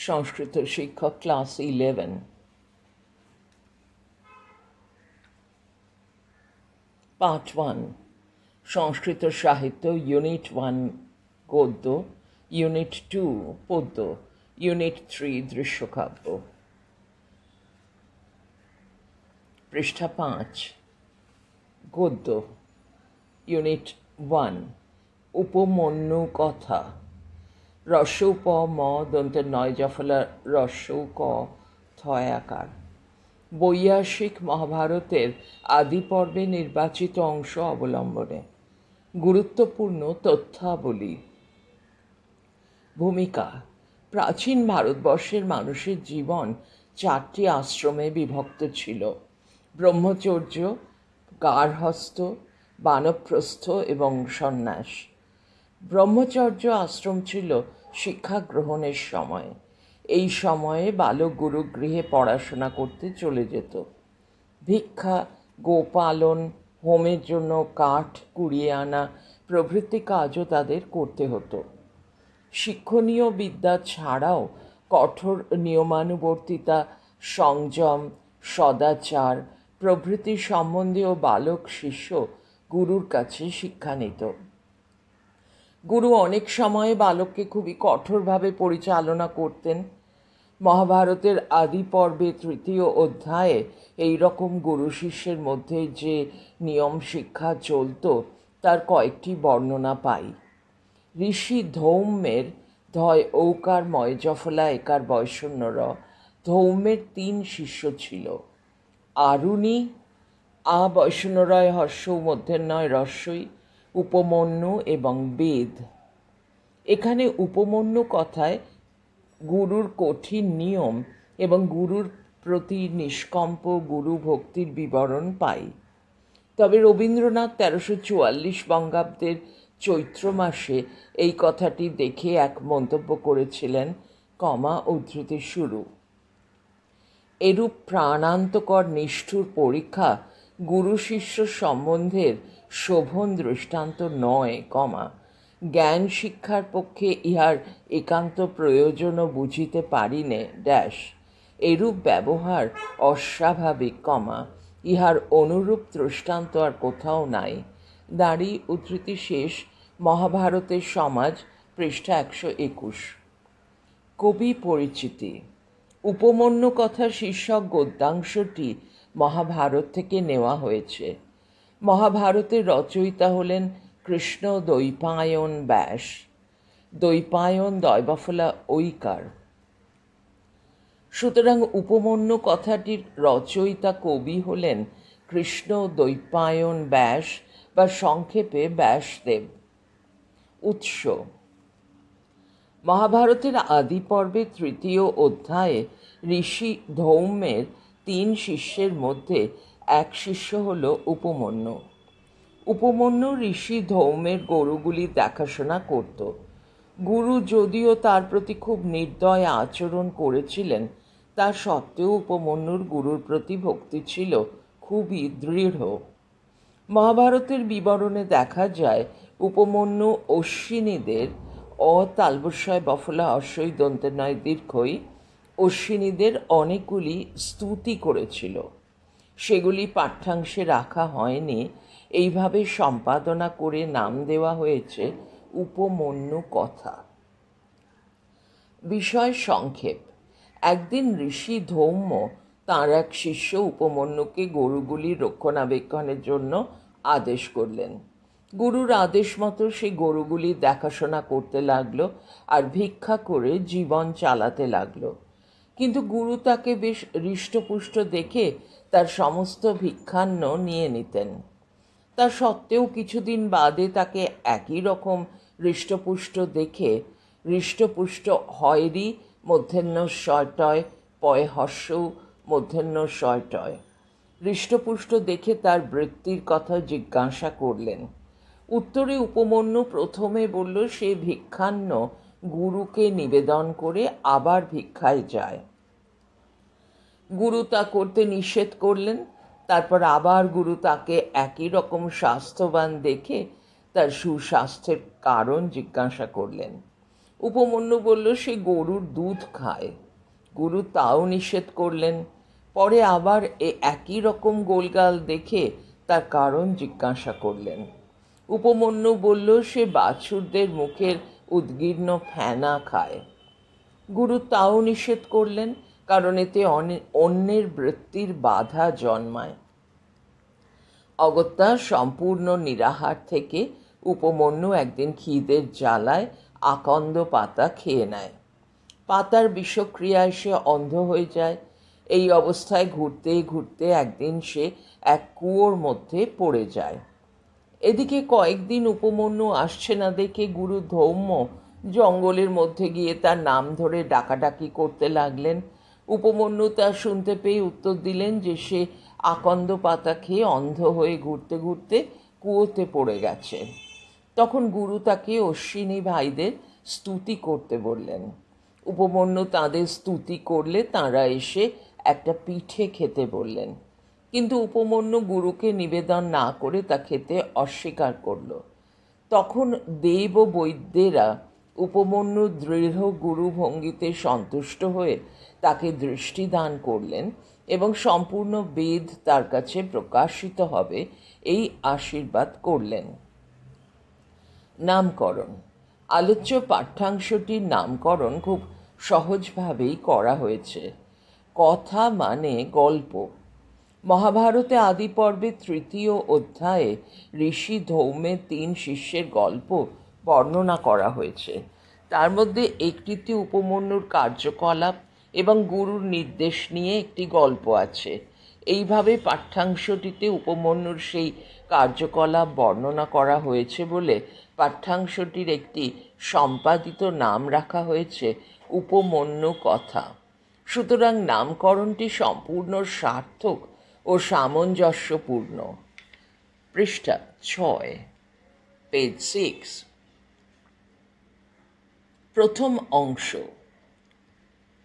সংস্কৃত শিক্ষক class 11। Part 1 সংস্কৃত সাহিত্য, unit 1 গদ্য, ইউনিট 2 পদ্য, ইউনিট 3 দৃশ্যকাব্য। পৃষ্ঠা 5 গদ্য, ইউনিট 1 উপমন্যু কথা। রস্যৌ প ম দন্তের নয় জফলা রস্যৌ ক থয়াকার। বৈয়াসিক মহাভারতের আদি পর্বে নির্বাচিত অংশ অবলম্বনে গুরুত্বপূর্ণ তথ্যাবলী। ভূমিকা: প্রাচীন ভারতবর্ষের মানুষের জীবন 4টি আশ্রমে বিভক্ত ছিল: ব্রহ্মচর্য, গার্হস্থ্য, বানপ্রস্থ এবং সন্ন্যাস। ব্রহ্মচর্য আশ্রম ছিল শিক্ষা গ্রহণের সময়। এই সময়ে বালক গুরুগৃহে পড়াশোনা করতে চলে যেত। ভিক্ষা, গোপালন, হোমের জন্য কাঠ কুড়িয়ে আনা প্রভৃতি কাজও তাদের করতে হতো। শিক্ষণীয় বিদ্যা ছাড়াও কঠোর নিয়মানুবর্তিতা, সংযম, সদাচার প্রভৃতি সম্বন্ধেও বালক শিষ্য গুরুর কাছে শিক্ষা নিত। গুরু অনেক সময়ে বালককে খুবই কঠোরভাবে পরিচালনা করতেন। মহাভারতের আদি পর্বে 3য় অধ্যায়ে এই রকম গুরু শিষ্যের মধ্যে যে নিয়ম শিক্ষা চলত তার কয়েকটি বর্ণনা পাই। ঋষি ধৌম্যের ধয় ঔকার ময় জফলা একার বয়সন্য র। ধৌম্যের 3 শিষ্য ছিল: আরুণী, আ বয়সন্যরয় হর্ষৌ মধ্যেন্নয় রস্যই, উপমন্যু এবং বেদ। এখানে উপমন্যু কথায় গুরুর কঠিন নিয়ম এবং গুরুর প্রতি নিষ্কম্প গুরু ভক্তির বিবরণ পাই। তবে রবীন্দ্রনাথ 1344 বঙ্গাব্দের চৈত্র মাসে এই কথাটি দেখে এক মন্তব্য করেছিলেন, উদ্ধৃতি শুরু: এরূপ প্রাণান্তকর নিষ্ঠুর পরীক্ষা গুরু শিষ্য সম্বন্ধের শোভন দৃষ্টান্ত নয়, জ্ঞান শিক্ষার পক্ষে ইহার একান্ত প্রয়োজনও বুঝিতে পারিনে ড্যাশ। এরূপ ব্যবহার অস্বাভাবিক, ইহার অনুরূপ দৃষ্টান্ত আর কোথাও নাই। দাঁড়ি উদ্ধৃতি শেষ। মহাভারতের সমাজ, পৃষ্ঠা 121। কবি পরিচিতি: উপমন্যু কথা শীর্ষক গদ্যাংশটি মহাভারত থেকে নেওয়া হয়েছে। মহাভারতের রচয়িতা হলেন কৃষ্ণ দ্বৈপায়ন ব্যাস। দ্বৈপায়ন দয়বফলা ঐকার। সুতরাং উপমন্যু কথাটির রচয়িতা কবি হলেন কৃষ্ণ দ্বৈপায়ন ব্যাস বা সংক্ষেপে ব্যাসদেব। উৎস: মহাভারতের আদি পর্বে 3য় অধ্যায়ে ঋষি ধৌম্যের 3 শিষ্যের মধ্যে এক শিষ্য হল উপমন্যু। উপমন্যু ঋষি ধৌম্যের গরুগুলি দেখাশোনা করত। গুরু যদিও তার প্রতি খুব নির্দয় আচরণ করেছিলেন, তা সত্ত্বেও উপমন্যুর গুরুর প্রতি ভক্তি ছিল খুবই দৃঢ়। মহাভারতের বিবরণে দেখা যায় উপমন্যু অশ্বিনীদের তালবস্যয় বফলা অশ্বই দন্তের নয় দীর্ঘই অশ্বিনীদের অনেকগুলি স্তুতি করেছিল। সেগুলি পাঠ্যাংশে রাখা হয়নি। এইভাবে সম্পাদনা করে নাম দেওয়া হয়েছে উপমন্যু কথা। বিষয় সংক্ষেপ: একদিন ঋষি ধৌম্য তাঁর এক শিষ্য উপমন্যুকে গরুগুলির রক্ষণাবেক্ষণের জন্য আদেশ করলেন। গুরুর আদেশ মতো সে গরুগুলি দেখাশোনা করতে লাগলো আর ভিক্ষা করে জীবন চালাতে লাগলো। কিন্তু গুরু তাকে বেশ হৃষ্টপুষ্ট দেখে তার সমস্ত ভিক্ষান্ন নিয়ে নিতেন। তা সত্ত্বেও কিছুদিন বাদে তাকে একই রকম হৃষ্টপুষ্ট দেখে হৃষ্টপুষ্ট হয়রি মধ্যাহ্ন শয়টয় পয় হর্ষৌ মধ্যাহ্ন শয়টয় হৃষ্টপুষ্ট দেখে তার বৃত্তির কথা জিজ্ঞাসা করলেন। উত্তরে উপমন্যু প্রথমে বলল সে ভিক্ষান্ন গুরুকে নিবেদন করে আবার ভিক্ষায় যায়। গুরু তা করতে নিষেধ করলেন। তারপর আবার গুরু তাকে একই রকম স্বাস্থ্যবান দেখে তার সুস্বাস্থ্যের কারণ জিজ্ঞাসা করলেন। উপমন্যু বলল সে গরুর দুধ খায়। গুরু তাও নিষেধ করলেন। পরে আবার একই রকম গোলগাল দেখে তার কারণ জিজ্ঞাসা করলেন। উপমন্যু বলল সে বাছুরদের মুখের উদ্গীর্ণ ফেনা খায়। গুরু তাও নিষেধ করলেন, কারণ এতে অন্যের বৃত্তির বাধা জন্মায়। অগত্যা সম্পূর্ণ নিরাহার থেকে উপমন্যু একদিন খিদের জ্বালায় আকন্দ পাতা খেয়ে নেয়। পাতার বিষক্রিয়ায় সে অন্ধ হয়ে যায়। এই অবস্থায় ঘুরতে ঘুরতে একদিন সে এক কুয়োর মধ্যে পড়ে যায়। এদিকে কয়েকদিন উপমন্যু আসছে না দেখে গুরু ধৌম্য জঙ্গলের মধ্যে গিয়ে তার নাম ধরে ডাকাডাকি করতে লাগলেন। উপমন্যু তা শুনতে পেয়ে উত্তর দিলেন যে সে আকন্দ পাতা খেয়ে অন্ধ হয়ে ঘুরতে ঘুরতে কুয়োতে পড়ে গেছে। তখন গুরু তাকে অশ্বিনী ভাইদের স্তুতি করতে বললেন। উপমন্যু তাদের স্তুতি করলে তাঁরা এসে একটা পিঠে খেতে বললেন, কিন্তু উপমন্যু গুরুকে নিবেদন না করে তা খেতে অস্বীকার করল। তখন দেব বৈদ্যেরা উপমন্যু দৃঢ় গুরু ভঙ্গিতে সন্তুষ্ট হয়ে তাকে দৃষ্টিদান করলেন এবং সম্পূর্ণ বেদ তার কাছে প্রকাশিত হবে এই আশীর্বাদ করলেন। নামকরণ। আলোচ্য পাঠ্যাংশটির নামকরণ খুব সহজভাবেই করা হয়েছে। কথা মানে গল্প। মহাভারতে আদি পর্বে 3য় অধ্যায়ে ঋষি ধৌমের 3 শিষ্যের গল্প বর্ণনা করা হয়েছে। তার মধ্যে একটিতে উপমন্যুর কার্যকলাপ এবং গুরুর নির্দেশ নিয়ে একটি গল্প আছে। এইভাবে পাঠ্যাংশটিতে উপমন্যুর সেই কার্যকলাপ বর্ণনা করা হয়েছে বলে পাঠ্যাংশটির একটি সম্পাদিত নাম রাখা হয়েছে উপমন্যু কথা। সুতরাং নামকরণটি সম্পূর্ণ সার্থক ও সামঞ্জস্যপূর্ণ। পৃষ্ঠা 6, পেজ 6। প্রথম অংশ।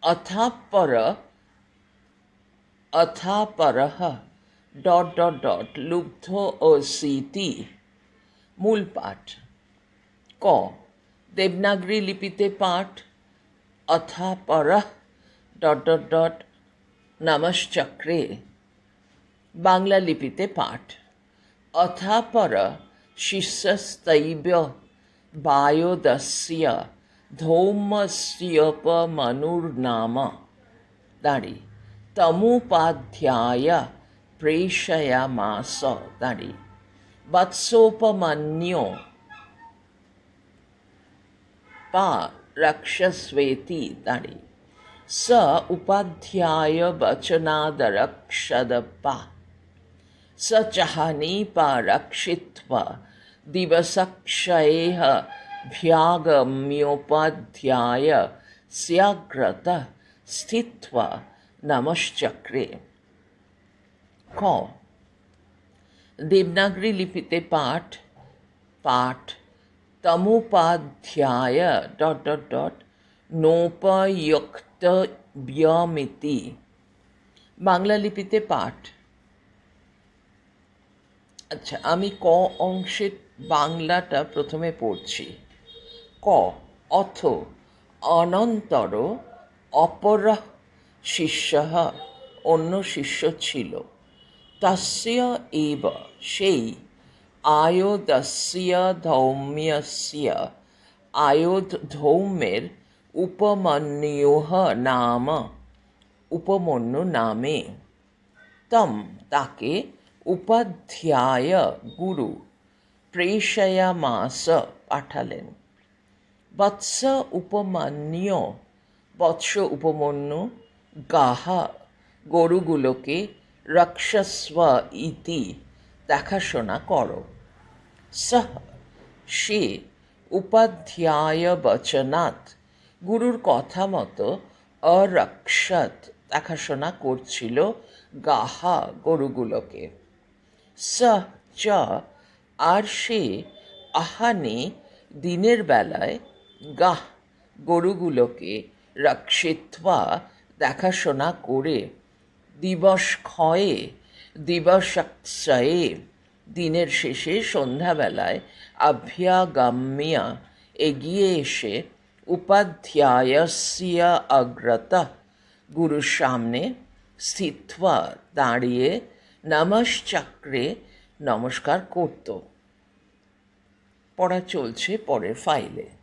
অথাপরঃ ... লুব্ধ অসীতি। মূল পাঠ। ক। দেবনাগরী লিপিতে পাঠ। অথাপরঃ ... নমশ্চক্রে। বাংলা লিপিতে পাঠ। অথাপর শিষ্যস্তৈব বায়োদস্য ধৌম্যস্যোপমনুর্নাম দাঁড়ি তমুপাধ্যায় প্রেষয়ামাস দাঁড়ি বৎসোপমন্যো পা রক্ষস্বেতি দাঁড়ি स उपाध्याय वचनादरक्षदपा स चहनीपा रक्षित्वा दिवसक्षयेह भ्यागम्योपाध्याय स्याग्रत स्थित्वा नमश्चक्रे। क। देवनागरी लिपिते पाठ। तमुपाध्याय ... নোপযুক্ত ব্যমিতি। বাংলা লিপিতে পাঠ। আচ্ছা, আমি ক অংশের বাংলাটা প্রথমে পড়ছি। ক। অথ অনন্তর অপর শিষ্যঃ অন্য শিষ্য ছিল। তস্য এব সেই আয়োধস্য ধৌম্যস্য ধৌমের উপমন্যুঃ নাম উপমন্যু নামে। তম তাকে উপাধ্যায় গুরু প্রেষয়ামাস পাঠালেন। বৎস উপমন্যু বৎস উপমন্যু গাহ গরুগুলোকে রক্ষস্ব ইতি দেখাশোনা করো। সহ সে উপাধ্যায় বচনাৎ গুরুর কথা মতো অরক্ষত দেখাশোনা করছিল গাহা গরুগুলোকে। স চ আর সে আহানে দিনের বেলায় গাহ গরুগুলোকে রক্ষিত্বা দেখাশোনা করে দিবসক্ষয়ে দিবসক্ষয়ে দিনের শেষে সন্ধ্যাবেলায় অভ্যাগম্য এগিয়ে এসে উপাধ্যায়স্য অগ্রতঃ, গুরুর সামনে স্থিত্বা দাঁড়িয়ে নমশ্চক্রে নমস্কার করত। পড়া চলছে পরের ফাইলে।